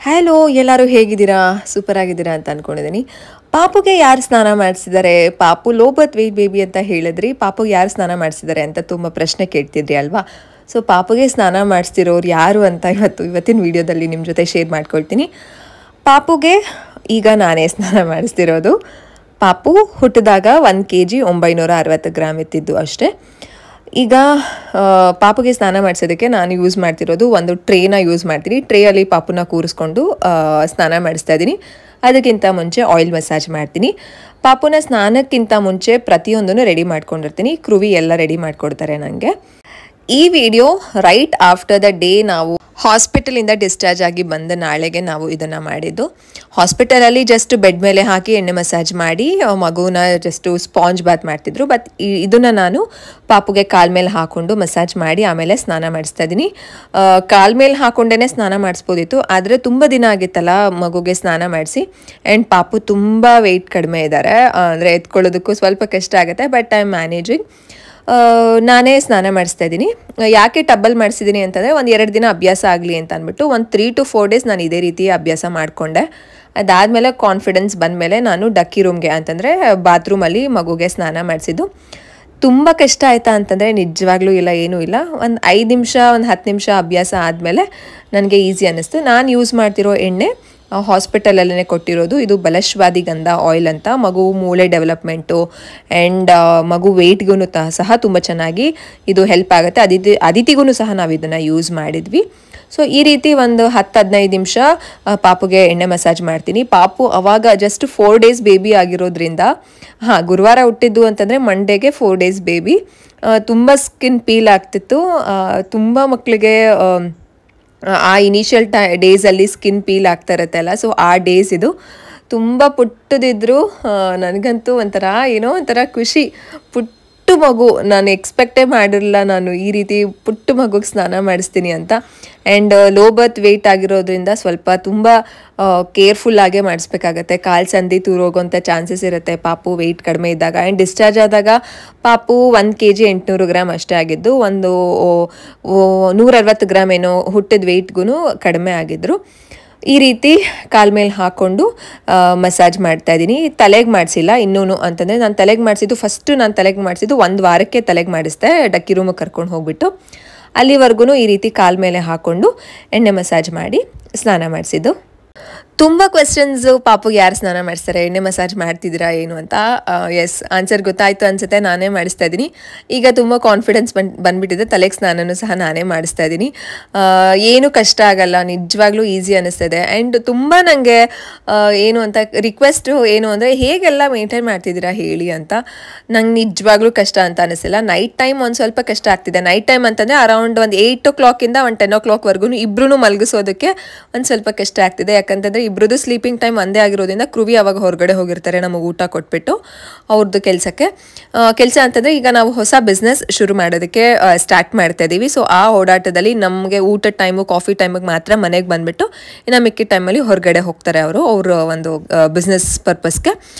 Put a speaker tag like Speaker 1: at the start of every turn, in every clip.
Speaker 1: Hello, ಎಲ್ಲರೂ ಹೇಗಿದ್ದೀರಾ? Super ಆಗಿದ್ದೀರಾ ಅಂತ ಅಂದ್ಕೊಂಡಿದ್ದೀನಿ. ಪಾಪುಗೆ ಯಾರು ಸ್ನಾನ ಮಾಡಿಸಿದ್ದಾರೆ? ಪಾಪು ಲೋ ಬರ್ತ್ ವೇಟ್ ಬೇಬಿ ಅಂತ ಹೇಳಿದ್ರಿ. ಪಾಪುಗೆ ಯಾರು ಸ್ನಾನ ಮಾಡಿಸಿದ್ದಾರೆ ಅಂತ ತುಂಬ ಪ್ರಶ್ನೆ ಕೇಳ್ತಿದ್ರಿ ಅಲ್ವಾ? ಸೊ ಪಾಪುಗೆ ಸ್ನಾನ ಮಾಡಿಸ್ತಿರೋರು ಯಾರು ಅಂತ ಇವತ್ತಿನ ವಿಡಿಯೋದಲ್ಲಿ ನಿಮ್ಮ ಜೊತೆ ಶೇರ್ ಮಾಡ್ಕೊಳ್ತೀನಿ. ಪಾಪುಗೆ ಈಗ ನಾನೇ ಸ್ನಾನ ಮಾಡಿಸ್ತಿರೋದು. ಪಾಪು ಹುಟ್ಟಿದಾಗ 1 kg 960 ಗ್ರಾಮ್ ಇತ್ತಿದ್ದು ಅಷ್ಟೇ. ಈಗ ಪಾಪುಗೆ ಸ್ನಾನ ಮಾಡಿಸೋದಕ್ಕೆ ನಾನು ಯೂಸ್ ಮಾಡ್ತಿರೋದು ಒಂದು ಟ್ರೇನ ಯೂಸ್ ಮಾಡ್ತೀನಿ. ಟ್ರೇಯಲ್ಲಿ ಪಾಪುನ ಕೂರಿಸ್ಕೊಂಡು ಸ್ನಾನ ಮಾಡಿಸ್ತಾ ಇದ್ದೀನಿ. ಅದಕ್ಕಿಂತ ಮುಂಚೆ ಆಯಿಲ್ ಮಸಾಜ್ ಮಾಡ್ತೀನಿ. ಪಾಪುನ ಸ್ನಾನಕ್ಕಿಂತ ಮುಂಚೆ ಪ್ರತಿಯೊಂದನ್ನು ರೆಡಿ ಮಾಡ್ಕೊಂಡಿರ್ತೀನಿ. ಕ್ರುವಿ ಎಲ್ಲ ರೆಡಿ ಮಾಡಿಕೊಡ್ತಾರೆ ನನಗೆ. ಈ video right after the day ನಾವು ಹಾಸ್ಪಿಟಲಿಂದ ಡಿಸ್ಚಾರ್ಜ್ ಆಗಿ ಬಂದ ನಾಳೆಗೆ ನಾವು ಇದನ್ನು ಮಾಡಿದ್ದು. ಹಾಸ್ಪಿಟಲಲ್ಲಿ ಜಸ್ಟ್ ಬೆಡ್ ಮೇಲೆ ಹಾಕಿ ಎಣ್ಣೆ ಮಸಾಜ್ ಮಾಡಿ ಮಗುನ ಜಸ್ಟು ಸ್ಪಾಂಜ್ ಬಾತ್ ಮಾಡ್ತಿದ್ರು. ಬಟ್ ಇದನ್ನು ನಾನು ಪಾಪುಗೆ ಕಾಲ ಮೇಲೆ ಹಾಕ್ಕೊಂಡು ಮಸಾಜ್ ಮಾಡಿ ಆಮೇಲೆ ಸ್ನಾನ ಮಾಡಿಸ್ತಾ ಇದ್ದೀನಿ. ಕಾಲ ಮೇಲೆ ಹಾಕ್ಕೊಂಡೇ ಸ್ನಾನ ಮಾಡಿಸ್ಬೋದಿತ್ತು, ಆದರೆ ತುಂಬ ದಿನ ಆಗಿತ್ತಲ್ಲ ಮಗುಗೆ ಸ್ನಾನ ಮಾಡಿಸಿ. ಆ್ಯಂಡ್ ಪಾಪು ತುಂಬ ವೆಯ್ಟ್ ಕಡಿಮೆ ಇದ್ದಾರೆ, ಅಂದರೆ ಎತ್ಕೊಳ್ಳೋದಕ್ಕೂ ಸ್ವಲ್ಪ ಕಷ್ಟ ಆಗುತ್ತೆ. But I am managing. ನಾನೇ ಸ್ನಾನ ಮಾಡಿಸ್ತಾ ಇದ್ದೀನಿ. ಯಾಕೆ ಟಬ್ಬಲ್ ಮಾಡಿಸಿದ್ದೀನಿ ಅಂತಂದರೆ 1-2 ದಿನ ಅಭ್ಯಾಸ ಆಗಲಿ ಅಂತ ಅಂದ್ಬಿಟ್ಟು 3 to 4 days ನಾನು ಇದೇ ರೀತಿ ಅಭ್ಯಾಸ ಮಾಡಿಕೊಂಡೆ. ಅದಾದಮೇಲೆ ಕಾನ್ಫಿಡೆನ್ಸ್ ಬಂದಮೇಲೆ ನಾನು ಡಕ್ಕಿ ರೂಮ್ಗೆ ಅಂತಂದರೆ ಬಾತ್ರೂಮಲ್ಲಿ ಮಗುಗೆ ಸ್ನಾನ ಮಾಡಿಸಿದ್ದು. ತುಂಬ ಕಷ್ಟ ಆಯಿತಾ ಅಂತಂದರೆ ನಿಜವಾಗ್ಲೂ ಇಲ್ಲ, ಏನೂ ಇಲ್ಲ. ಒಂದು 5 ನಿಮಿಷ 10 ನಿಮಿಷ ಅಭ್ಯಾಸ ಆದಮೇಲೆ ನನಗೆ ಈಸಿ ಅನ್ನಿಸ್ತು. ನಾನು ಯೂಸ್ ಮಾಡ್ತಿರೋ ಎಣ್ಣೆ ಹಾಸ್ಪಿಟಲಲ್ಲೇ ಕೊಟ್ಟಿರೋದು. ಇದು ಬಲಶ್ವಾದಿ ಗಂಧ ಆಯಿಲ್ ಅಂತ. ಮಗು ಮೂಳೆ ಡೆವಲಪ್ಮೆಂಟು ಆ್ಯಂಡ್ ಮಗು ವೆಯ್ಟ್ಗೂ ಸಹ ತುಂಬ ಚೆನ್ನಾಗಿ ಇದು ಹೆಲ್ಪ್ ಆಗುತ್ತೆ. ಅದಿತಿಗೂ ಸಹ ನಾವು ಇದನ್ನು ಯೂಸ್ ಮಾಡಿದ್ವಿ. ಸೊ ಈ ರೀತಿ ಒಂದು 10-15 ನಿಮಿಷ ಪಾಪುಗೆ ಎಣ್ಣೆ ಮಸಾಜ್ ಮಾಡ್ತೀನಿ. ಪಾಪು ಅವಾಗ ಜಸ್ಟ್ 4 days ಬೇಬಿ ಆಗಿರೋದ್ರಿಂದ, ಗುರುವಾರ ಹುಟ್ಟಿದ್ದು ಅಂತಂದರೆ ಮಂಡೇಗೆ 4 days ಬೇಬಿ. ತುಂಬ ಸ್ಕಿನ್ ಪೀಲ್ ಆಗ್ತಿತ್ತು. ತುಂಬ ಮಕ್ಕಳಿಗೆ ಆ ಇನಿಷಿಯಲ್ ಡೇಸಲ್ಲಿ ಸ್ಕಿನ್ ಪೀಲ್ ಆಗ್ತಾ ಇರುತ್ತೆ ಅಲ್ಲ, ಸೊ ಆ ಡೇಸ್ ಇದು. ತುಂಬ ಪುಟ್ಟದಿದ್ರು. ನನಗಂತೂ ಒಂಥರ ಖುಷಿ. ಪುಟ್ಟು ಮಗು, ನಾನು ಎಕ್ಸ್ಪೆಕ್ಟೇ ಮಾಡಿರಲಿಲ್ಲ ನಾನು ಈ ರೀತಿ ಪುಟ್ಟು ಮಗುಗೆ ಸ್ನಾನ ಮಾಡಿಸ್ತೀನಿ ಅಂತ. ಆ್ಯಂಡ್ ಲೋ ಬರ್ತ್ ವೆಯ್ಟ್ ಆಗಿರೋದ್ರಿಂದ ಸ್ವಲ್ಪ ತುಂಬ ಕೇರ್ಫುಲ್ಲಾಗೆ ಮಾಡಿಸ್ಬೇಕಾಗತ್ತೆ. ಕಾಲು ಸಂದಿ ತೂರೋಗೋಂಥ ಚಾನ್ಸಸ್ ಇರುತ್ತೆ ಪಾಪು ವೆಯ್ಟ್ ಕಡಿಮೆ ಇದ್ದಾಗ. ಆ್ಯಂಡ್ ಡಿಸ್ಚಾರ್ಜ್ ಆದಾಗ ಪಾಪು 1 kg 800 ಗ್ರಾಮ್ ಅಷ್ಟೇ ಆಗಿದ್ದು. ಒಂದು 160 ಗ್ರಾಮ್ ಏನೋ ಹುಟ್ಟಿದ ವೆಯ್ಟ್ಗೂ ಕಡಿಮೆ ಆಗಿದ್ರು. ಈ ರೀತಿ ಕಾಲ ಮೇಲೆ ಹಾಕ್ಕೊಂಡು ಮಸಾಜ್ ಮಾಡ್ತಾಯಿದ್ದೀನಿ. ತಲೆಗೆ ಮಾಡಿಸಿಲ್ಲ ಇನ್ನೂ ಅಂತಂದರೆ. ನಾನು ತಲೆಗೆ ಮಾಡಿಸಿದ್ದು ನಾನು ತಲೆಗೆ ಮಾಡಿಸಿದ್ದು 1 ವಾರಕ್ಕೆ ತಲೆಗೆ ಮಾಡಿಸ್ದೆ. ಡಕ್ಕಿ ರೂಮಿಗೆ ಕರ್ಕೊಂಡು ಹೋಗ್ಬಿಟ್ಟು ಅಲ್ಲಿವರೆಗೂ ಈ ರೀತಿ ಕಾಲ ಮೇಲೆ ಹಾಕ್ಕೊಂಡು ಎಣ್ಣೆ ಮಸಾಜ್ ಮಾಡಿ ಸ್ನಾನ ಮಾಡಿಸಿದ್ದು. ತುಂಬ ಕ್ವೆಶ್ಚನ್ಸು, ಪಾಪುಗೆ ಯಾರು ಸ್ನಾನ ಮಾಡಿಸ್ತಾರೆ, ಎಣ್ಣೆ ಮಸಾಜ್ ಮಾಡ್ತಿದ್ದೀರಾ ಏನು ಅಂತ. ಎಸ್, ಆನ್ಸರ್ ಗೊತ್ತಾಯಿತು ಅನಿಸುತ್ತೆ. ನಾನೇ ಮಾಡಿಸ್ತಾ ಇದ್ದೀನಿ. ಈಗ ತುಂಬ ಕಾನ್ಫಿಡೆನ್ಸ್ ಬಂದುಬಿಟ್ಟಿದೆ. ತಲೆಗೆ ಸ್ನಾನನೂ ಸಹ ನಾನೇ ಮಾಡಿಸ್ತಾ ಇದ್ದೀನಿ. ಏನು ಕಷ್ಟ ಆಗಲ್ಲ, ನಿಜವಾಗ್ಲೂ ಈಸಿ ಅನ್ನಿಸ್ತದೆ. ಆ್ಯಂಡ್ ತುಂಬ ನನಗೆ ಏನು ಅಂತ ರಿಕ್ವೆಸ್ಟು ಏನು ಅಂದರೆ, ಹೇಗೆಲ್ಲ ಮೇಂಟೈನ್ ಮಾಡ್ತಿದ್ದೀರಾ ಹೇಳಿ ಅಂತ. ನಂಗೆ ನಿಜವಾಗ್ಲೂ ಕಷ್ಟ ಅಂತ ಅನ್ನಿಸಿಲ್ಲ. ನೈಟ್ ಟೈಮ್ ಒಂದು ಸ್ವಲ್ಪ ಕಷ್ಟ ಆಗ್ತಿದೆ. ನೈಟ್ ಟೈಮ್ ಅಂತಂದರೆ ಅರೌಂಡ್ ಒಂದು 8 o'clock ಇಂದ 10 o'clock ಇಬ್ಬರೂ ಮಲಗಿಸೋದಕ್ಕೆ ಒಂದು ಸ್ವಲ್ಪ ಕಷ್ಟ ಆಗ್ತಿದೆ. ಯಾಕಂತಂದರೆ ಇಬ್ಬರದ್ದು ಸ್ಲೀಪಿಂಗ್ ಟೈಮ್ ಒಂದೇ ಆಗಿರೋದ್ರಿಂದ ಕ್ರುವಿ ಅವಾಗ ಹೊರಗಡೆ ಹೋಗಿರ್ತಾರೆ ನಮಗೆ ಊಟ ಕೊಟ್ಬಿಟ್ಟು ಅವ್ರದ್ದು ಕೆಲಸ ಅಂತಂದರೆ. ಈಗ ನಾವು ಹೊಸ ಬಿಸ್ನೆಸ್ ಶುರು ಮಾಡೋದಕ್ಕೆ ಸ್ಟಾರ್ಟ್ ಮಾಡ್ತಾ ಇದ್ದೀವಿ. ಸೊ ಆ ಓಡಾಟದಲ್ಲಿ ನಮಗೆ ಊಟದ ಟೈಮು ಕಾಫಿ ಟೈಮಿಗೆ ಮಾತ್ರ ಮನೆಗೆ ಬಂದುಬಿಟ್ಟು ಇನ್ನು ಮಿಕ್ಕಿದ ಟೈಮಲ್ಲಿ ಹೊರಗಡೆ ಹೋಗ್ತಾರೆ ಅವ್ರ ಒಂದು ಬಿಸ್ನೆಸ್ ಪರ್ಪಸ್ಗೆ.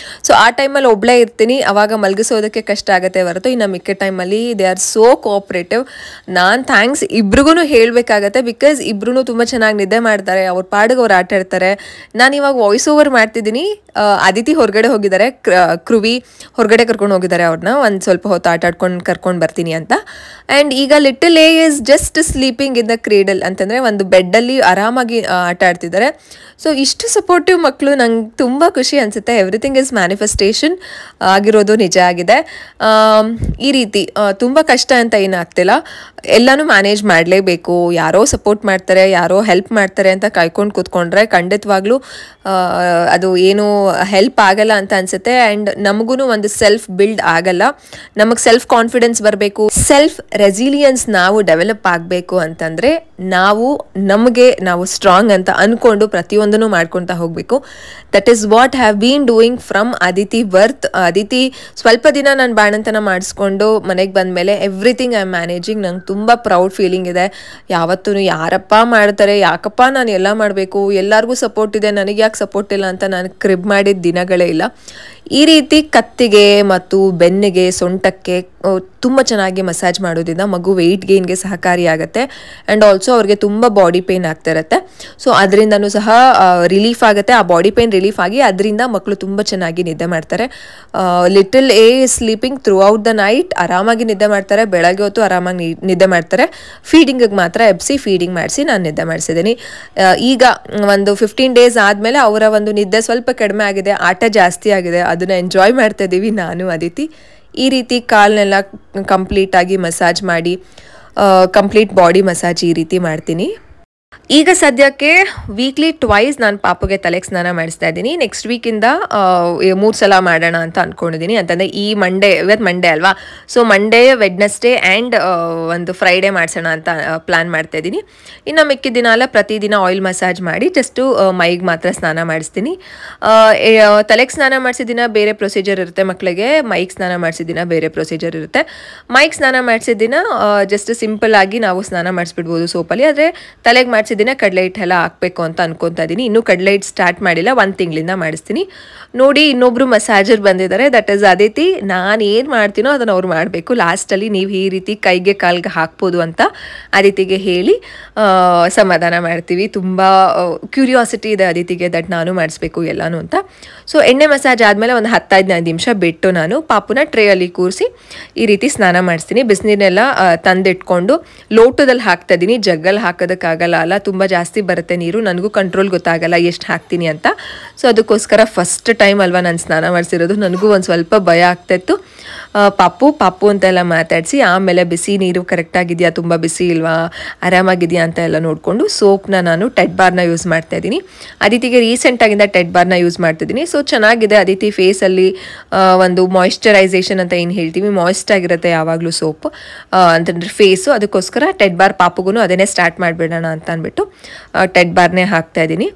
Speaker 1: ಸೊ ಆ ಟೈಮಲ್ಲಿ ಒಬ್ಬಳೇ ಇರ್ತೀನಿ. ಅವಾಗ ಮಲಗಿಸೋದಕ್ಕೆ ಕಷ್ಟ ಆಗುತ್ತೆ ಹೊರತು ಇನ್ನು ಮಿಕ್ಕಿದ ಟೈಮಲ್ಲಿ ದೇ ಆರ್ ಸೋ ಕೋಆಪ್ರೇಟಿವ್. ನಾನು ಥ್ಯಾಂಕ್ಸ್ ಇಬ್ರಿಗೂ ಹೇಳಬೇಕಾಗತ್ತೆ. ಬಿಕಾಸ್ ಇಬ್ರು ತುಂಬ ಚೆನ್ನಾಗಿ ನಿದ್ದೆ ಮಾಡ್ತಾರೆ, ಅವ್ರ ಪಾಡಿಗೆ ಅವ್ರು ಆಟ ಆಡ್ತಾರೆ. ನಾನು ಇವಾಗ ವಾಯ್ಸ್ ಓವರ್ ಮಾಡ್ತಿದ್ದೀನಿ. ಅದಿತಿ ಹೊರಗಡೆ ಹೋಗಿದ್ದಾರೆ, ಕ್ರುವಿ ಹೊರಗಡೆ ಕರ್ಕೊಂಡು ಹೋಗಿದ್ದಾರೆ ಅವ್ರನ್ನ. ಒಂದು ಸ್ವಲ್ಪ ಹೊತ್ತು ಆಟ ಆಡ್ಕೊಂಡು ಕರ್ಕೊಂಡು ಬರ್ತೀನಿ ಅಂತ. ಆ್ಯಂಡ್ ಈಗ little A is just sleeping in the cradle ಅಂತಂದರೆ ಒಂದು ಬೆಡ್ಡಲ್ಲಿ ಆರಾಮಾಗಿ ಆಟ ಆಡ್ತಿದ್ದಾರೆ. ಸೊ ಇಷ್ಟು ಸಪೋರ್ಟಿವ್ ಮಕ್ಕಳು ನಂಗೆ ತುಂಬ ಖುಷಿ ಅನಿಸುತ್ತೆ. ಎವ್ರಿಥಿಂಗ್ ಇಸ್ ಮ್ಯಾನಿಫೆಸ್ಟೇಷನ್ ಆಗಿರೋದು ನಿಜ ಆಗಿದೆ. ಈ ರೀತಿ ತುಂಬ ಕಷ್ಟ ಅಂತ ಏನಾಗ್ತಿಲ್ಲ. ಎಲ್ಲನೂ ಮ್ಯಾನೇಜ್ ಮಾಡಲೇಬೇಕು. ಯಾರೋ ಸಪೋರ್ಟ್ ಮಾಡ್ತಾರೆ, ಯಾರೋ ಹೆಲ್ಪ್ ಮಾಡ್ತಾರೆ ಅಂತ ಕಾಯ್ಕೊಂಡು ಕೂತ್ಕೊಂಡ್ರೆ ಖಂಡಿತವಾಗ್ಲೂ ಅದು ಏನು ಹೆಲ್ಪ್ ಆಗಲ್ಲ ಅಂತ ಅನಿಸುತ್ತೆ. ಆ್ಯಂಡ್ ನಮಗೂ ಒಂದು ಸೆಲ್ಫ್ ಬಿಲ್ಡ್ ಆಗಲ್ಲ. ನಮಗೆ ಸೆಲ್ಫ್ ಕಾನ್ಫಿಡೆನ್ಸ್ ಬರಬೇಕು, ಸೆಲ್ಫ್ ರೆಸಿಲಿಯನ್ಸ್ ನಾವು ಡೆವಲಪ್ ಆಗಬೇಕು ಅಂತಂದರೆ ನಾವು ಸ್ಟ್ರಾಂಗ್ ಅಂತ ಅಂದ್ಕೊಂಡು ಪ್ರತಿಯೊಂದನ್ನು ಮಾಡ್ಕೊತಾ ಹೋಗಬೇಕು. That is what have been doing from Aditi birth. Aditi ಸ್ವಲ್ಪ ದಿನ ನಾನು ಬಾಣಂತನ ಮಾಡಿಸ್ಕೊಂಡು ಮನೆಗೆ ಬಂದಮೇಲೆ ಎವ್ರಿಥಿಂಗ್ ಐ ಆಮ್ ಮ್ಯಾನೇಜಿಂಗ್. ನಂಗೆ ತುಂಬ ಪ್ರೌಡ್ ಫೀಲಿಂಗ್ ಇದೆ. ಯಾವತ್ತೂ ಯಾರಪ್ಪ ಮಾಡ್ತಾರೆ, ಯಾಕಪ್ಪ ನಾನು ಎಲ್ಲ ಮಾಡಬೇಕು, ಎಲ್ಲರಿಗೂ ಸಪೋರ್ಟ್ ಇದೆ, ನನಗೆ ಯಾಕೆ ಸಪೋರ್ಟ್ ಇಲ್ಲ ಅಂತ ನಾನು ಕ್ರಿಬ್ ಮಾಡಿದ ದಿನಗಳೇ ಇಲ್ಲ. ಈ ರೀತಿ ಕತ್ತಿಗೆ ಮತ್ತು ಬೆನ್ನಿಗೆ ಸೊಂಟಕ್ಕೆ ತುಂಬ ಚೆನ್ನಾಗಿ ಮಸಾಜ್ ಮಾಡೋದ್ರಿಂದ ಮಗು ವೆಯ್ಟ್ ಗೇನ್ಗೆ ಸಹಕಾರಿಯಾಗುತ್ತೆ ಆ್ಯಂಡ್ ಆಲ್ಸೋ ಅವ್ರಿಗೆ ತುಂಬ ಬಾಡಿ ಪೇಯ್ನ್ ಆಗ್ತಾ ಇರುತ್ತೆ. ಸೊ ಅದರಿಂದನೂ ಸಹ ರಿಲೀಫ್ ಆಗುತ್ತೆ, ಆ ಬಾಡಿ ಪೇಯ್ನ್ ರಿಲೀಫ್ ಆಗಿ ಅದರಿಂದ ಮಕ್ಕಳು ತುಂಬ ಚೆನ್ನಾಗಿ ನಿದ್ದೆ ಮಾಡ್ತಾರೆ. Little A sleeping through out the night, ಆರಾಮಾಗಿ ನಿದ್ದೆ ಮಾಡ್ತಾರೆ, ಬೆಳಗ್ಗೆ ಹೊತ್ತು ಆರಾಮಾಗಿ ನಿದ್ದೆ ಮಾಡ್ತಾರೆ. ಫೀಡಿಂಗಿಗೆ ಮಾತ್ರ ಎಬ್ಸಿ ಫೀಡಿಂಗ್ ಮಾಡಿಸಿ ನಾನು ನಿದ್ದೆ ಮಾಡಿಸಿದ್ದೀನಿ. ಈಗ ಒಂದು 15 ಡೇಸ್ ಆದಮೇಲೆ ಅವರ ಒಂದು ನಿದ್ದೆ ಸ್ವಲ್ಪ ಕಡಿಮೆ ಆಗಿದೆ, ಆಟ ಜಾಸ್ತಿ ಆಗಿದೆ, ಅದನ್ನು ಎಂಜಾಯ್ ಮಾಡ್ತಾ ಇದ್ದೀವಿ ನಾನು ಅದಿತಿ. ಈ ರೀತಿ ಕಾಲನ್ನೆಲ್ಲ ಕಂಪ್ಲೀಟಾಗಿ ಮಸಾಜ್ ಮಾಡಿ, ಕಂಪ್ಲೀಟ್ ಬಾಡಿ ಮಸಾಜ್ ಈ ರೀತಿ ಮಾಡ್ತೀನಿ. ಈಗ ಸದ್ಯಕ್ಕೆ ವೀಕ್ಲಿ ಟ್ವೈಸ್ ನಾನು ಪಾಪುಗೆ ತಲೆಗೆ ಸ್ನಾನ ಮಾಡಿಸ್ತಾ ಇದ್ದೀನಿ. ನೆಕ್ಸ್ಟ್ ವೀಕಿಂದ 3 ಸಲ ಮಾಡೋಣ ಅಂತ ಅಂದ್ಕೊಂಡಿದ್ದೀನಿ. ಅಂತಂದರೆ ಈ ಇವತ್ತು ಮಂಡೇ ಅಲ್ವಾ, ಸೊ ಮಂಡೇ, ವೆಡ್ನೆಸ್ಡೇ ಆ್ಯಂಡ್ ಒಂದು ಫ್ರೈಡೇ ಮಾಡಿಸೋಣ ಅಂತ ಪ್ಲ್ಯಾನ್ ಮಾಡ್ತಾ ಇದ್ದೀನಿ. ಇನ್ನು ಮಿಕ್ಕಿದ ದಿನ ಎಲ್ಲ ಪ್ರತಿದಿನ ಆಯಿಲ್ ಮಸಾಜ್ ಮಾಡಿ ಜಸ್ಟು ಮೈಗೆ ಮಾತ್ರ ಸ್ನಾನ ಮಾಡಿಸ್ತೀನಿ. ತಲೆಗೆ ಸ್ನಾನ ಮಾಡಿಸಿದ ದಿನ ಬೇರೆ ಪ್ರೊಸೀಜರ್ ಇರುತ್ತೆ ಮಕ್ಕಳಿಗೆ, ಮೈಗೆ ಸ್ನಾನ ಮಾಡಿಸಿದ ದಿನ ಬೇರೆ ಪ್ರೊಸೀಜರ್ ಇರುತ್ತೆ. ಮೈಗೆ ಸ್ನಾನ ಮಾಡಿಸಿದ ದಿನ ಜಸ್ಟ್ ಸಿಂಪಲ್ ಆಗಿ ನಾವು ಸ್ನಾನ ಮಾಡಿಸ್ಬಿಡ್ಬೋದು ಸೋಪಲ್ಲಿ. ಆದರೆ ತಲೆಗೆ ಮಾಡಿಸಿದ ದಿನ ಕಡಲೆ ಹಿಟ್ಟೆಲ್ಲ ಹಾಕಬೇಕು ಅಂತ ಅನ್ಕೊತಾ ಇದ್ದೀನಿ. ಇನ್ನೂ ಕಡಲೆ ಹಿಟ್ಟು ಸ್ಟಾರ್ಟ್ ಮಾಡಿಲ್ಲ, 1 ತಿಂಗಳಿಂದ ಮಾಡಿಸ್ತೀನಿ. ನೋಡಿ ಇನ್ನೊಬ್ರು ಮಸಾಜರ್ ಬಂದಿದ್ದಾರೆ, ದಟ್ ಈಸ್ ಅದಿತಿ. ನಾನು ಏನು ಮಾಡ್ತೀನೋ ಅದನ್ನು ಅವ್ರು ಮಾಡಬೇಕು. ಲಾಸ್ಟಲ್ಲಿ ನೀವು ಈ ರೀತಿ ಕೈಗೆ ಕಾಲ್ಗೆ ಹಾಕ್ಬೋದು ಅಂತ ಅದಿತಿಗೆ ಹೇಳಿ ಸಮಾಧಾನ ಮಾಡ್ತೀವಿ. ತುಂಬ ಕ್ಯೂರಿಯಾಸಿಟಿ ಇದೆ ಅದಿತಿಗೆ, ದಟ್ ನಾನು ಮಾಡಿಸ್ಬೇಕು ಎಲ್ಲನೂ ಅಂತ. ಸೊ ಎಣ್ಣೆ ಮಸಾಜ್ ಆದಮೇಲೆ ಒಂದು 10-15 ನಿಮಿಷ ಬಿಟ್ಟು ನಾನು ಪಾಪುನ ಟ್ರೇಯಲ್ಲಿ ಕೂರಿಸಿ ಈ ರೀತಿ ಸ್ನಾನ ಮಾಡಿಸ್ತೀನಿ. ಬಿಸಿನೀರನ್ನೆಲ್ಲ ತಂದಿಟ್ಕೊಂಡು ಲೋಟದಲ್ಲಿ ಹಾಕ್ತಾ ಇದ್ದೀನಿ, ಜಗ್ಗಲ್ಲಿ ಹಾಕೋದಕ್ಕಾಗಲ್ಲ ಅಲ್ಲ, ತುಂಬ ಜಾಸ್ತಿ ಬರುತ್ತೆ ನೀರು, ನನಗೂ ಕಂಟ್ರೋಲ್ ಗೊತ್ತಾಗಲ್ಲ ಎಷ್ಟು ಹಾಕ್ತೀನಿ ಅಂತ. ಸೊ ಅದಕ್ಕೋಸ್ಕರ ಫಸ್ಟ್ ಟೈಮ್ ಅಲ್ವಾ ನಾನು ಸ್ನಾನ ಮಾಡಿಸಿರೋದು, ನನಗೂ ಒಂದು ಸ್ವಲ್ಪ ಭಯ ಆಗ್ತಾಯಿತ್ತು. ಪಾಪು ಅಂತೆಲ್ಲ ಮಾತಾಡಿಸಿ ಆಮೇಲೆ ಬಿಸಿ ನೀರು ಕರೆಕ್ಟಾಗಿದೆಯಾ, ತುಂಬ ಬಿಸಿ ಇಲ್ವಾ, ಆರಾಮಾಗಿದೆಯಾ ಅಂತ ಎಲ್ಲ ನೋಡಿಕೊಂಡು ಸೋಪ್ನ ನಾನು ಟೆಡ್ ಬಾರ್ನ ಯೂಸ್ ಮಾಡ್ತಾ ಇದ್ದೀನಿ. ಅದಿತಿಗೆ ರೀಸೆಂಟಾಗಿಂದ ಟೆಡ್ ಬಾರ್ನ ಯೂಸ್ ಮಾಡ್ತಿದ್ದೀನಿ. ಸೊ ಚೆನ್ನಾಗಿದೆ, ಅದಿತಿ ಫೇಸಲ್ಲಿ ಒಂದು ಮಾಯಿಶ್ಚರೈಸೇಷನ್ ಅಂತ ಏನು ಹೇಳ್ತೀವಿ, ಮಾಯಿಸ್ಟ್ ಆಗಿರುತ್ತೆ ಯಾವಾಗಲೂ ಸೋಪ್ ಅಂತಂದರೆ ಫೇಸು. ಅದಕ್ಕೋಸ್ಕರ ಟೆಡ್ ಬಾರ್ ಪಾಪುಗೂ ಅದನ್ನೇ ಸ್ಟಾರ್ಟ್ ಮಾಡಿಬಿಡೋಣ ಅಂತ ಅಂದ್ಬಿಟ್ಟು ಟೆಡ್ ಬಾರ್ನೇ ಹಾಕ್ತಾ ಇದ್ದೀನಿ.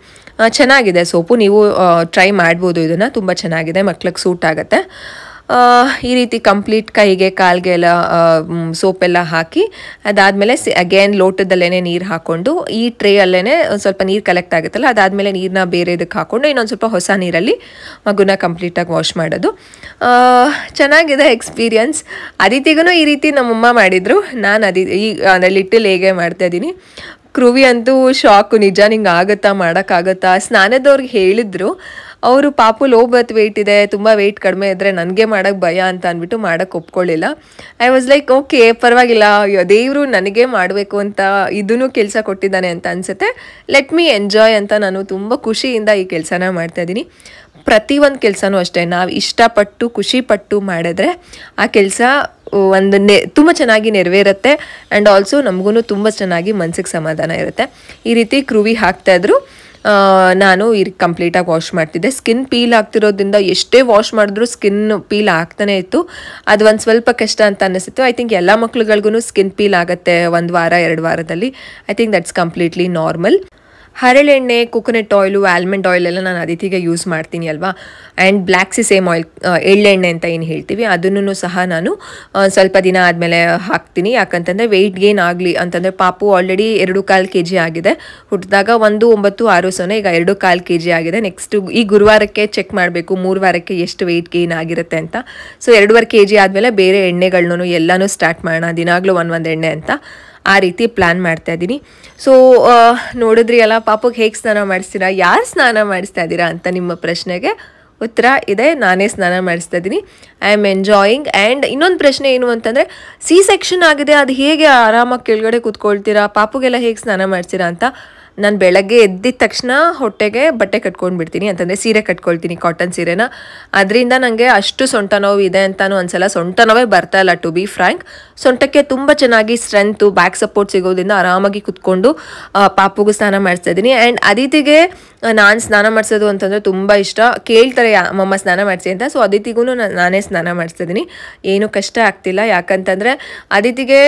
Speaker 1: ಚೆನ್ನಾಗಿದೆ ಸೋಪು, ನೀವು ಟ್ರೈ ಮಾಡ್ಬೋದು ಇದನ್ನು, ತುಂಬ ಚೆನ್ನಾಗಿದೆ, ಮಕ್ಳಿಗೆ ಸೂಟ್ ಆಗುತ್ತೆ. ಈ ರೀತಿ ಕಂಪ್ಲೀಟ್ ಕೈಗೆ ಕಾಲ್ಗೆ ಎಲ್ಲ ಸೋಪೆಲ್ಲ ಹಾಕಿ ಅದಾದಮೇಲೆ ಅಗೇನ್ ಲೋಟದಲ್ಲೇ ನೀರು ಹಾಕ್ಕೊಂಡು ಈ ಟ್ರೇಯಲ್ಲೇ ಸ್ವಲ್ಪ ನೀರು ಕಲೆಕ್ಟ್ ಆಗುತ್ತಲ್ಲ, ಅದಾದಮೇಲೆ ನೀರನ್ನ ಬೇರೆ ಇದಕ್ಕೆ ಹಾಕ್ಕೊಂಡು ಇನ್ನೊಂದು ಸ್ವಲ್ಪ ಹೊಸ ನೀರಲ್ಲಿ ಮಗುನ ಕಂಪ್ಲೀಟಾಗಿ ವಾಶ್ ಮಾಡೋದು. ಚೆನ್ನಾಗಿದೆ ಎಕ್ಸ್ಪೀರಿಯನ್ಸ್. ಅದಿತಿಗೂ ಈ ರೀತಿ ನಮ್ಮಮ್ಮ ಮಾಡಿದರು, ನಾನು ಲಿಟಲ್ ಹೇಗೆ ಮಾಡ್ತಾಯಿದ್ದೀನಿ. ಕ್ರೂವಿ ಅಂತೂ ಶಾಕು, ನಿಜ ನಿಂಗೆ ಆಗುತ್ತಾ, ಮಾಡೋಕ್ಕಾಗುತ್ತಾ. ಸ್ನಾನದವ್ರಿಗೆ ಹೇಳಿದ್ರು ಅವರು, ಪಾಪು ಲೋ ಬರ್ತ್ ವೆಯ್ಟ್ ಇದೆ, ತುಂಬ ವೆಯ್ಟ್ ಕಡಿಮೆ ಇದ್ದರೆ ನನಗೆ ಮಾಡೋಕ್ಕೆ ಭಯ ಅಂತ ಅಂದ್ಬಿಟ್ಟು ಮಾಡೋಕ್ಕೆ ಒಪ್ಕೊಳ್ಳಿಲ್ಲ. ಐ ವಾಸ್ ಲೈಕ್ ಓಕೆ ಪರವಾಗಿಲ್ಲ, ದೇವರು ನನಗೆ ಮಾಡಬೇಕು ಅಂತ ಇದೂ ಕೆಲಸ ಕೊಟ್ಟಿದ್ದಾನೆ ಅಂತ ಅನಿಸುತ್ತೆ, ಲೆಟ್ ಮೀ ಎಂಜಾಯ್ ಅಂತ ನಾನು ತುಂಬ ಖುಷಿಯಿಂದ ಈ ಕೆಲಸನ ಮಾಡ್ತಾಯಿದ್ದೀನಿ. ಪ್ರತಿಯೊಂದು ಕೆಲಸನೂ ಅಷ್ಟೇ, ನಾವು ಇಷ್ಟಪಟ್ಟು ಖುಷಿಪಟ್ಟು ಮಾಡಿದ್ರೆ ಆ ಕೆಲಸ ತುಂಬ ಚೆನ್ನಾಗಿ ನೆರವೇರುತ್ತೆ ಆ್ಯಂಡ್ ಆಲ್ಸೋ ನಮಗೂ ತುಂಬ ಚೆನ್ನಾಗಿ ಮನಸ್ಸಿಗೆ ಸಮಾಧಾನ ಇರುತ್ತೆ. ಈ ರೀತಿ ಕ್ರೂವಿ ಹಾಕ್ತಾಯಿದ್ರು, ನಾನು ಈ ಕಂಪ್ಲೀಟಾಗಿ ವಾಶ್ ಮಾಡ್ತಿದ್ದೆ. ಸ್ಕಿನ್ ಪೀಲ್ ಆಗ್ತಿರೋದ್ರಿಂದ ಎಷ್ಟೇ ವಾಶ್ ಮಾಡಿದ್ರೂ ಸ್ಕಿನ್ ಪೀಲ್ ಆಗ್ತಾನೆ ಇತ್ತು. ಅದು ಒಂದು ಸ್ವಲ್ಪ ಕಷ್ಟ ಅಂತ ಅನ್ನಿಸ್ತು. ಐ ಥಿಂಕ್ ಎಲ್ಲ ಮಕ್ಳುಗಳಿಗೂ ಸ್ಕಿನ್ ಪೀಲ್ ಆಗುತ್ತೆ 1 ವಾರ 2 ವಾರದಲ್ಲಿ. I think that's completely normal. ಹರಳೆಣ್ಣೆ, ಕೊಕೊನಟ್ ಆಯಿಲು, ಆಲ್ಮಂಡ್ ಆಯಿಲ್ ಎಲ್ಲ ನಾನು ಅದಿತಿಗೆ ಯೂಸ್ ಮಾಡ್ತೀನಿ ಅಲ್ವಾ. ಆ್ಯಂಡ್ ಬ್ಲ್ಯಾಕ್ ಸಿಸೇಮ್ ಆಯಿಲ್, ಎಳ್ಳೆಣ್ಣೆ ಅಂತ ಏನು ಹೇಳ್ತೀವಿ, ಅದನ್ನು ಸಹ ನಾನು ಸ್ವಲ್ಪ ದಿನ ಆದಮೇಲೆ ಹಾಕ್ತೀನಿ. ಯಾಕಂತಂದರೆ ವೆಯ್ಟ್ ಗೇನ್ ಆಗಲಿ ಅಂತಂದರೆ ಪಾಪು ಆಲ್ರೆಡಿ 2.25 kg ಆಗಿದೆ. ಹುಟ್ಟಿದಾಗ 1960, ಈಗ 2.25 kg ಆಗಿದೆ. ನೆಕ್ಸ್ಟು ಈ ಗುರುವಾರಕ್ಕೆ ಚೆಕ್ ಮಾಡಬೇಕು 3 ವಾರಕ್ಕೆ ಎಷ್ಟು ವೆಯ್ಟ್ ಗೇನ್ ಆಗಿರುತ್ತೆ ಅಂತ. ಸೊ 2.5 kg ಆದಮೇಲೆ ಬೇರೆ ಎಣ್ಣೆಗಳನ್ನೂ ಎಲ್ಲನೂ ಸ್ಟಾರ್ಟ್ ಮಾಡೋಣ, ದಿನಾಗಲೂ ಒಂದೊಂದು ಎಣ್ಣೆ ಅಂತ ಆ ರೀತಿ ಪ್ಲ್ಯಾನ್ ಮಾಡ್ತಾ ಇದ್ದೀನಿ. ಸೊ ನೋಡಿದ್ರಿ ಅಲ್ಲ, ಪಾಪುಗೆ ಹೇಗೆ ಸ್ನಾನ ಮಾಡಿಸ್ತೀರಾ, ಯಾರು ಸ್ನಾನ ಮಾಡಿಸ್ತಾ ಇದ್ದೀರಾ ಅಂತ ನಿಮ್ಮ ಪ್ರಶ್ನೆಗೆ ಉತ್ತರ ಇದೆ, ನಾನೇ ಸ್ನಾನ ಮಾಡಿಸ್ತಾ ಇದ್ದೀನಿ. I am enjoying. ಆ್ಯಂಡ್ ಇನ್ನೊಂದು ಪ್ರಶ್ನೆ ಏನು ಅಂತಂದರೆ, ಸೆಕ್ಷನ್ ಆಗಿದೆ, ಅದು ಹೇಗೆ ಆರಾಮಾಗಿ ಕೆಳಗಡೆ ಕೂತ್ಕೊಳ್ತೀರಾ, ಪಾಪುಗೆಲ್ಲ ಹೇಗೆ ಸ್ನಾನ ಮಾಡಿಸ್ತೀರಾ ಅಂತ. ನಾನು ಬೆಳಗ್ಗೆ ಎದ್ದಿದ ತಕ್ಷಣ ಹೊಟ್ಟೆಗೆ ಬಟ್ಟೆ ಕಟ್ಕೊಂಡು ಬಿಡ್ತೀನಿ, ಅಂತಂದರೆ ಸೀರೆ ಕಟ್ಕೊಳ್ತೀನಿ, ಕಾಟನ್ ಸೀರೆನ. ಅದರಿಂದ ನನಗೆ ಅಷ್ಟು ಸೊಂಟ ನೋವು ಇದೆ ಅಂತಲೂ ಅನ್ಸಲ್ಲ, ಸೊಂಟ ನೋವೇ ಬರ್ತಾ ಇಲ್ಲ ಟು ಬಿ ಫ್ರ್ಯಾಂಕ್. ಸೊಂಟಕ್ಕೆ ತುಂಬ ಚೆನ್ನಾಗಿ ಸ್ಟ್ರೆಂತು, ಬ್ಯಾಕ್ ಸಪೋರ್ಟ್ ಸಿಗೋದ್ರಿಂದ ಆರಾಮಾಗಿ ಕುತ್ಕೊಂಡು ಪಾಪುಗೂ ಸ್ನಾನ ಮಾಡಿಸ್ತಾ ಇದ್ದೀನಿ. ಆ್ಯಂಡ್ ಅದಿತಿಗೆ ನಾನು ಸ್ನಾನ ಮಾಡಿಸೋದು ಅಂತಂದರೆ ತುಂಬ ಇಷ್ಟ. ಕೇಳ್ತಾರೆ ಮಮ್ಮ ಸ್ನಾನ ಮಾಡಿಸಿ ಅಂತ. ಸೊ ಅದಿತಿಗೂ ನಾನೇ ಸ್ನಾನ ಮಾಡಿಸ್ತಾ ಇದ್ದೀನಿ, ಏನೂ ಕಷ್ಟ ಆಗ್ತಿಲ್ಲ. ಯಾಕಂತಂದರೆ ಅದಿತಿಗೆ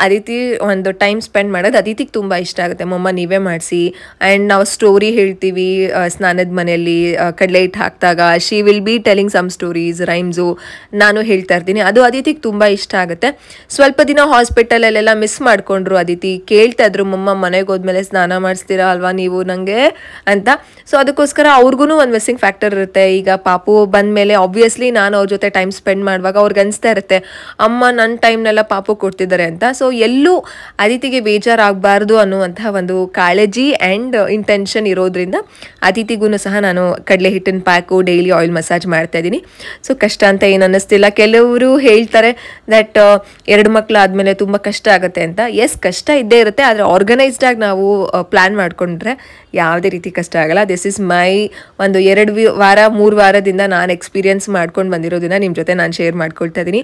Speaker 1: ಅದಿತಿ ಒಂದು ಟೈಮ್ ಸ್ಪೆಂಡ್ ಮಾಡೋದು ಅದಿತಿಗೆ ತುಂಬ ಇಷ್ಟ ಆಗುತ್ತೆ. ಮಮ್ಮ ನೀವೇ ಮಾಡಿಸಿ. ಆ್ಯಂಡ್ ನಾವು ಸ್ಟೋರಿ ಹೇಳ್ತೀವಿ ಸ್ನಾನದ ಮನೆಯಲ್ಲಿ ಕಡಲೆ ಹಿಟ್ಟು ಹಾಕಿದಾಗ, she will be telling some stories, rhymes ನಾನು ಹೇಳ್ತಾ ಇರ್ತೀನಿ. ಅದು ಅದಿತಿಗೆ ತುಂಬ ಇಷ್ಟ ಆಗುತ್ತೆ. ಸ್ವಲ್ಪ ದಿನ ಹಾಸ್ಪಿಟಲಲ್ಲೆಲ್ಲ ಮಿಸ್ ಮಾಡಿಕೊಂಡ್ರು ಅದಿತಿ. ಕೇಳ್ತಾ ಇದ್ರು, ಮಮ್ಮ ಮನೆಗೆ ಹೋದ್ಮೇಲೆ ಸ್ನಾನ ಮಾಡಿಸ್ತೀರಾ ಅಲ್ವಾ ನೀವು, ನನಗೆ ಅಂತ. ಸೊ ಅದಕ್ಕೋಸ್ಕರ ಅವ್ರಿಗೂ ಒಂದು ಮಿಸ್ಸಿಂಗ್ ಫ್ಯಾಕ್ಟರ್ ಇರುತ್ತೆ. ಈಗ ಪಾಪು ಬಂದಮೇಲೆ ಆಬ್ವಿಯಸ್ಲಿ ನಾನು ಅವ್ರ ಜೊತೆ ಟೈಮ್ ಸ್ಪೆಂಡ್ ಮಾಡುವಾಗ ಅವ್ರಿಗೆ ಅನಿಸ್ತಾ ಇರುತ್ತೆ ಅಮ್ಮ ನನ್ನ ಟೈಮ್ನೆಲ್ಲ ಪಾಪು ಕೊಡ್ತಿದ್ದಾರೆ ಅಂತ. ಸೊ ಎಲ್ಲೂ ಅದಿತಿಗೆ ಬೇಜಾರಾಗಬಾರ್ದು ಅನ್ನುವಂತಹ ಒಂದು ಕಾಳಜಿ ಆ್ಯಂಡ್ ಇಂಟೆನ್ಷನ್ ಇರೋದ್ರಿಂದ ಅದಿತಿಗೂ ಸಹ ನಾನು ಕಡಲೆ ಹಿಟ್ಟಿನ ಪ್ಯಾಕು ಡೈಲಿ ಆಯಿಲ್ ಮಸಾಜ್ ಮಾಡ್ತಾ ಇದ್ದೀನಿ. ಸೊ ಕಷ್ಟ ಅಂತ ಏನು ಅನ್ನಿಸ್ತಿಲ್ಲ. ಕೆಲವರು ಹೇಳ್ತಾರೆ ದಟ್ 2 ಮಕ್ಕಳು ಆದಮೇಲೆ ತುಂಬ ಕಷ್ಟ ಆಗುತ್ತೆ ಅಂತ. ಎಸ್, ಕಷ್ಟ ಇದ್ದೇ ಇರುತ್ತೆ, ಆದರೆ ಆರ್ಗನೈಸ್ಡಾಗಿ ನಾವು ಪ್ಲ್ಯಾನ್ ಮಾಡಿಕೊಂಡ್ರೆ ಯಾವುದೇ ರೀತಿ ಕಷ್ಟ ಆಗಲ್ಲ. ದಿಸ್ ಇಸ್ ಮೈ ಒಂದು 2 ವಾರ 3 ವಾರದಿಂದ ನಾನು ಎಕ್ಸ್ಪೀರಿಯನ್ಸ್ ಮಾಡ್ಕೊಂಡು ಬಂದಿರೋದನ್ನ ನಿಮ್ಮ ಜೊತೆ ನಾನು ಶೇರ್ ಮಾಡ್ಕೊಳ್ತಾ ಇದ್ದೀನಿ.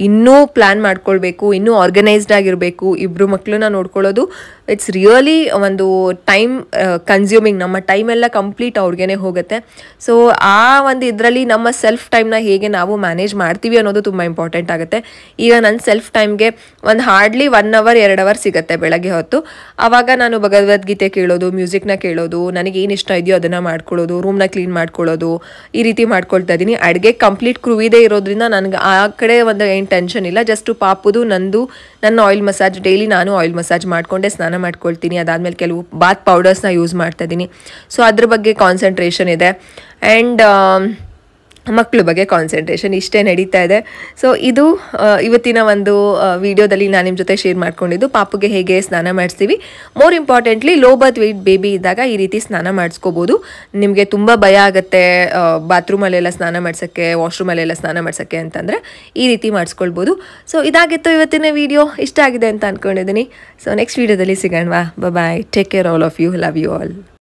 Speaker 1: ಇನ್ನೂ ಪ್ಲ್ಯಾನ್ ಮಾಡ್ಕೊಳ್ಬೇಕು, ಇನ್ನೂ ಆರ್ಗನೈಸ್ಡ್ ಆಗಿರಬೇಕು. 2 ಮಕ್ಕಳನ್ನ ನೋಡ್ಕೊಳ್ಳೋದು ಇಟ್ಸ್ ರಿಯಲಿ ಒಂದು ಟೈಮ್ ಕನ್ಸ್ಯೂಮಿಂಗ್. ನಮ್ಮ ಟೈಮೆಲ್ಲ ಕಂಪ್ಲೀಟ್ ಅವ್ರಿಗೇ ಹೋಗುತ್ತೆ. ಸೊ ಆ ಒಂದು ಇದರಲ್ಲಿ ನಮ್ಮ ಸೆಲ್ಫ್ ಟೈಮ್ನ ಹೇಗೆ ನಾವು ಮ್ಯಾನೇಜ್ ಮಾಡ್ತೀವಿ ಅನ್ನೋದು ತುಂಬ ಇಂಪಾರ್ಟೆಂಟ್ ಆಗುತ್ತೆ. ಈಗ ನನ್ನ ಸೆಲ್ಫ್ ಟೈಮ್ಗೆ ಒಂದು ಹಾರ್ಡ್ಲಿ 1 ಅವರ್ 2 ಅವರ್ ಸಿಗುತ್ತೆ ಬೆಳಗ್ಗೆ ಹೊತ್ತು. ಆವಾಗ ನಾನು ಭಗವದ್ಗೀತೆ ಕೇಳೋದು, ಮ್ಯೂಸಿಕ್ನ ಕೇಳೋದು, ನನಗೆ ಏನು ಇಷ್ಟ ಇದೆಯೋ ಅದನ್ನು ಮಾಡ್ಕೊಳ್ಳೋದು, ರೂಮ್ನ ಕ್ಲೀನ್ ಮಾಡ್ಕೊಳ್ಳೋದು, ಈ ರೀತಿ ಮಾಡ್ಕೊಳ್ತಾ ಇದ್ದೀನಿ. ಅಡುಗೆ ಕಂಪ್ಲೀಟ್ ಕ್ರೂವಿದೆ ಇರೋದ್ರಿಂದ ನನಗೆ ಆ ಕಡೆ ಒಂದು ಏನು ಟೆನ್ಷನ್ ಇಲ್ಲ. ಜಸ್ಟ್ ಪಾಪುದು ನಂದು ನನ್ನ ಆಯಿಲ್ ಮಸಾಜ್ ಡೈಲಿ ನಾನು ಆಯಿಲ್ ಮಸಾಜ್ ಮಾಡಿಕೊಂಡೆ ಸ್ನಾನ ಮಾಡ್ಕೊಳ್ತೀನಿ. ಅದಾದಮೇಲೆ ಕೆಲವು ಬಾತ್ ಪೌಡರ್ಸ್ನ ಯೂಸ್ ಮಾಡ್ತಾ ಇದ್ದೀನಿ. ಸೊ ಅದ್ರ ಬಗ್ಗೆ ಕಾನ್ಸಂಟ್ರೇಷನ್ ಇದೆ. ಆ್ಯಂಡ್ ಮಕ್ಕಳ ಬಗ್ಗೆ ಕಾನ್ಸಂಟ್ರೇಷನ್ ಇಷ್ಟೇ ನಡೀತಾ ಇದೆ. ಸೊ ಇದು ಇವತ್ತಿನ ಒಂದು ವಿಡಿಯೋದಲ್ಲಿ ನಾನು ನಿಮ್ಮ ಜೊತೆ ಶೇರ್ ಮಾಡ್ಕೊಂಡಿದ್ದು ಪಾಪುಗೆ ಹೇಗೆ ಸ್ನಾನ ಮಾಡಿಸ್ತೀವಿ. More importantly low birth weight baby ಇದ್ದಾಗ ಈ ರೀತಿ ಸ್ನಾನ ಮಾಡಿಸ್ಕೋಬೋದು. ನಿಮಗೆ ತುಂಬ ಭಯ ಆಗುತ್ತೆ ಬಾತ್ರೂಮಲ್ಲೆಲ್ಲ ಸ್ನಾನ ಮಾಡ್ಸೋಕ್ಕೆ, ವಾಶ್ರೂಮಲ್ಲೆಲ್ಲ ಸ್ನಾನ ಮಾಡ್ಸೋಕ್ಕೆ ಅಂತಂದರೆ ಈ ರೀತಿ ಮಾಡಿಸ್ಕೊಳ್ಬೋದು. ಸೊ ಇದಾಗಿತ್ತು ಇವತ್ತಿನ ವಿಡಿಯೋ. ಇಷ್ಟ ಆಗಿದೆ ಅಂತ ಅಂದ್ಕೊಂಡಿದ್ದೀನಿ. ಸೊ ನೆಕ್ಸ್ಟ್ ವಿಡಿಯೋದಲ್ಲಿ ಸಿಗೋಣವಾ. Bye, take care all of you, love you all.